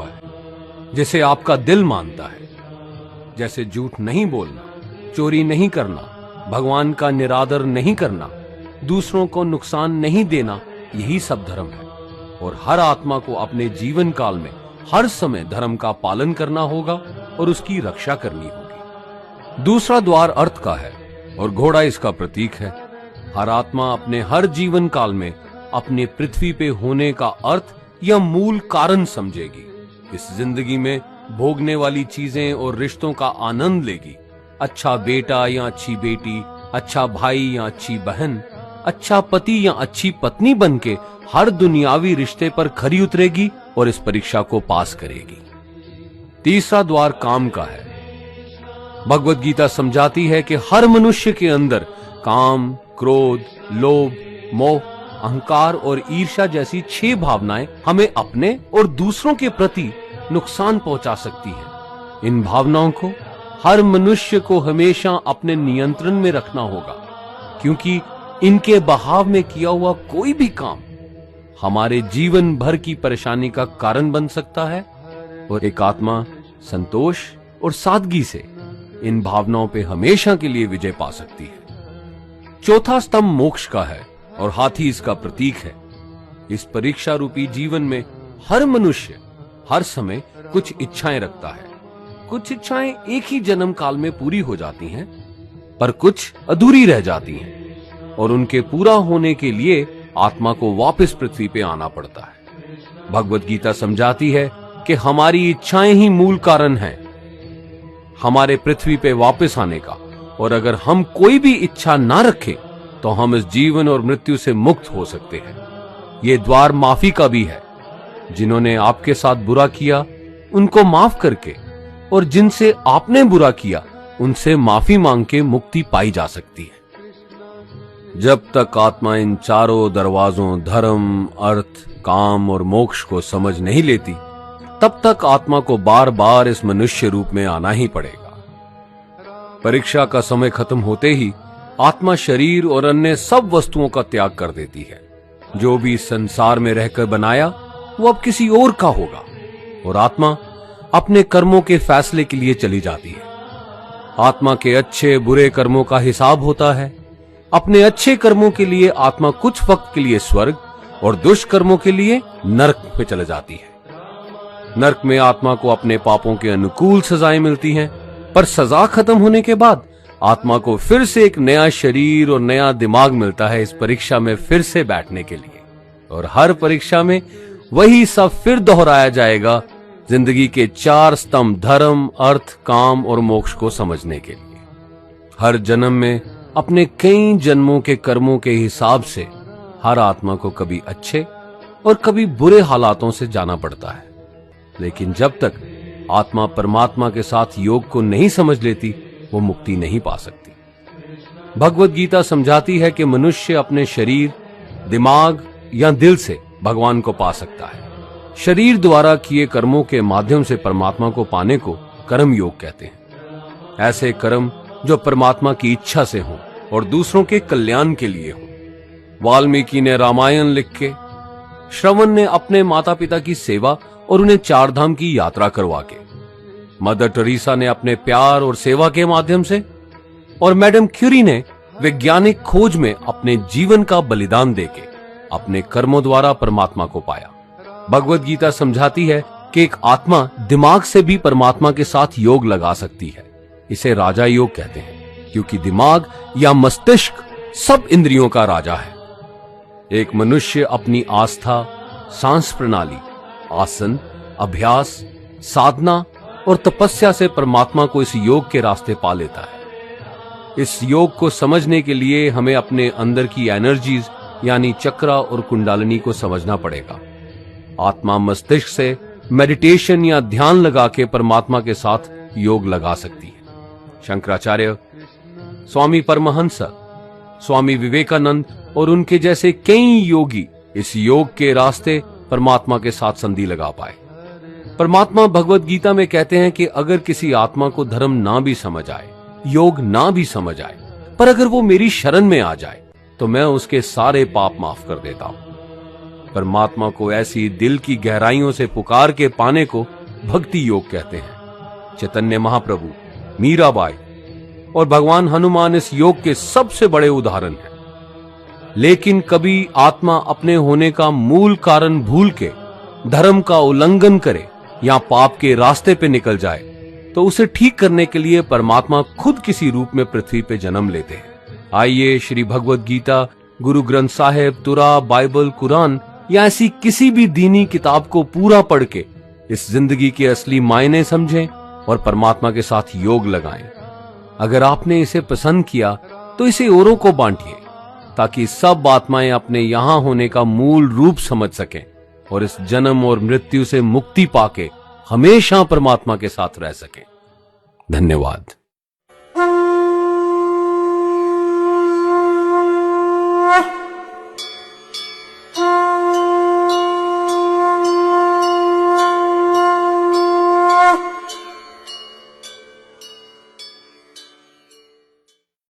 हुआ है जिसे आपका दिल मानता है, जैसे झूठ नहीं बोलना, चोरी नहीं करना, भगवान का निरादर नहीं करना, दूसरों को नुकसान नहीं देना, यही सब धर्म है। और हर आत्मा को अपने जीवन काल में हर समय धर्म का पालन करना होगा और उसकी रक्षा करनी होगी। दूसरा द्वार अर्थ का है और घोड़ा इसका प्रतीक है। हर आत्मा अपने हर जीवन काल में अपने पृथ्वी पे होने का अर्थ या मूल कारण समझेगी। इस जिंदगी में भोगने वाली चीजें और रिश्तों का आनंद लेगी। अच्छा बेटा या अच्छी बेटी, अच्छा भाई या अच्छी बहन, अच्छा पति या अच्छी पत्नी बनके हर दुनियावी रिश्ते पर खरी उतरेगी और इस परीक्षा को पास करेगी। तीसरा द्वार काम का है। भगवत गीता समझाती है कि हर मनुष्य के अंदर काम, क्रोध, लोभ, मोह, अहंकार और ईर्ष्या जैसी 6 भावनाएं हमें अपने और दूसरों के प्रति नुकसान पहुंचा सकती हैं। इन भावनाओं को हर मनुष्य को हमेशा अपने नियंत्रण में रखना होगा, क्योंकि इनके बहाव में किया हुआ कोई भी काम हमारे जीवन भर की परेशानी का कारण बन सकता है। और एक आत्मा संतोष और सादगी से इन भावनाओं पे हमेशा के लिए विजय पा सकती है। चौथा स्तंभ मोक्ष का है और हाथी इसका प्रतीक है। इस परीक्षा रूपी जीवन में हर मनुष्य हर समय कुछ इच्छाएं रखता है। कुछ इच्छाएं एक ही जन्म काल में पूरी हो जाती हैं, पर कुछ अधूरी रह जाती हैं और उनके पूरा होने के लिए आत्मा को वापस पृथ्वी पे आना पड़ता है। भगवत गीता समझाती है कि हमारी इच्छाएं ही मूल कारण हैं हमारे पृथ्वी पे वापस आने का, और अगर हम कोई भी इच्छा ना रखें तो हम इस जीवन और मृत्यु से मुक्त हो सकते हैं। ये द्वार माफी का भी है। जिन्होंने आपके साथ बुरा किया उनको माफ करके और जिनसे आपने बुरा किया उनसे माफी मांग के मुक्ति पाई जा सकती है। जब तक आत्मा इन चारों दरवाजों धर्म, अर्थ, काम और मोक्ष को समझ नहीं लेती, तब तक आत्मा को बार बार इस मनुष्य रूप में आना ही पड़ेगा। परीक्षा का समय खत्म होते ही आत्मा शरीर और अन्य सब वस्तुओं का त्याग कर देती है। जो भी संसार में रहकर बनाया वो अब किसी और का होगा और आत्मा अपने कर्मों के फैसले के लिए चली जाती है। आत्मा के अच्छे बुरे कर्मों का हिसाब होता है। अपने अच्छे कर्मों के लिए आत्मा कुछ वक्त के लिए स्वर्ग और दुष्कर्मों के लिए नरक में चले जाती है। नरक में आत्मा को अपने पापों के अनुकूल सजाएं मिलती हैं, पर सजा खत्म होने के बाद आत्मा को फिर से एक नया शरीर और नया दिमाग मिलता है इस परीक्षा में फिर से बैठने के लिए। और हर परीक्षा में वही सब फिर दोहराया जाएगा, जिंदगी के 4 स्तंभ धर्म, अर्थ, काम और मोक्ष को समझने के लिए। हर जन्म में अपने कई जन्मों के कर्मों के हिसाब से हर आत्मा को कभी अच्छे और कभी बुरे हालातों से जाना पड़ता है। लेकिन जब तक आत्मा परमात्मा के साथ योग को नहीं समझ लेती, वो मुक्ति नहीं पा सकती। भगवत गीता समझाती है कि मनुष्य अपने शरीर, दिमाग या दिल से भगवान को पा सकता है। शरीर द्वारा किए कर्मों के माध्यम से परमात्मा को पाने को कर्म योग कहते हैं। ऐसे कर्म जो परमात्मा की इच्छा से हों और दूसरों के कल्याण के लिए हों। वाल्मीकि ने रामायण लिख के, श्रवण ने अपने माता पिता की सेवा और उन्हें 4 धाम की यात्रा करवा के, मदर टेरेसा ने अपने प्यार और सेवा के माध्यम से, और मैडम क्यूरी ने वैज्ञानिक खोज में अपने जीवन का बलिदान देके अपने कर्मों द्वारा परमात्मा को पाया। भगवत गीता समझाती है कि एक आत्मा दिमाग से भी परमात्मा के साथ योग लगा सकती है। इसे राजा योग कहते हैं, क्योंकि दिमाग या मस्तिष्क सब इंद्रियों का राजा है। एक मनुष्य अपनी आस्था, सांस प्रणाली, आसन, अभ्यास, साधना और तपस्या से परमात्मा को इस योग के रास्ते पा लेता है। इस योग को समझने के लिए हमें अपने अंदर की एनर्जीज यानी चक्रा और कुंडलिनी को समझना पड़ेगा। आत्मा मस्तिष्क से मेडिटेशन या ध्यान लगा के परमात्मा के साथ योग लगा सकती है। शंकराचार्य, स्वामी परमहंस, स्वामी विवेकानंद और उनके जैसे कई योगी इस योग के रास्ते परमात्मा के साथ संधि लगा पाए। परमात्मा भगवत गीता में कहते हैं कि अगर किसी आत्मा को धर्म ना भी समझ आए, योग ना भी समझ आए, पर अगर वो मेरी शरण में आ जाए तो मैं उसके सारे पाप माफ कर देता हूं। परमात्मा को ऐसी दिल की गहराइयों से पुकार के पाने को भक्ति योग कहते हैं। चैतन्य महाप्रभु, मीराबाई और भगवान हनुमान इस योग के सबसे बड़े उदाहरण हैं। लेकिन कभी आत्मा अपने होने का मूल कारण भूल के धर्म का उल्लंघन करे या पाप के रास्ते पे निकल जाए तो उसे ठीक करने के लिए परमात्मा खुद किसी रूप में पृथ्वी पे जन्म लेते हैं। आइए श्री भगवद गीता, गुरु ग्रंथ साहिब, तुरा, बाइबल, कुरान या ऐसी किसी भी दीनी किताब को पूरा पढ़ के इस जिंदगी के असली मायने समझें और परमात्मा के साथ योग लगाएं। अगर आपने इसे पसंद किया तो इसे औरों को बांटिए ताकि सब आत्माएं अपने यहां होने का मूल रूप समझ सकें और इस जन्म और मृत्यु से मुक्ति पाके हमेशा परमात्मा के साथ रह सकें। धन्यवाद।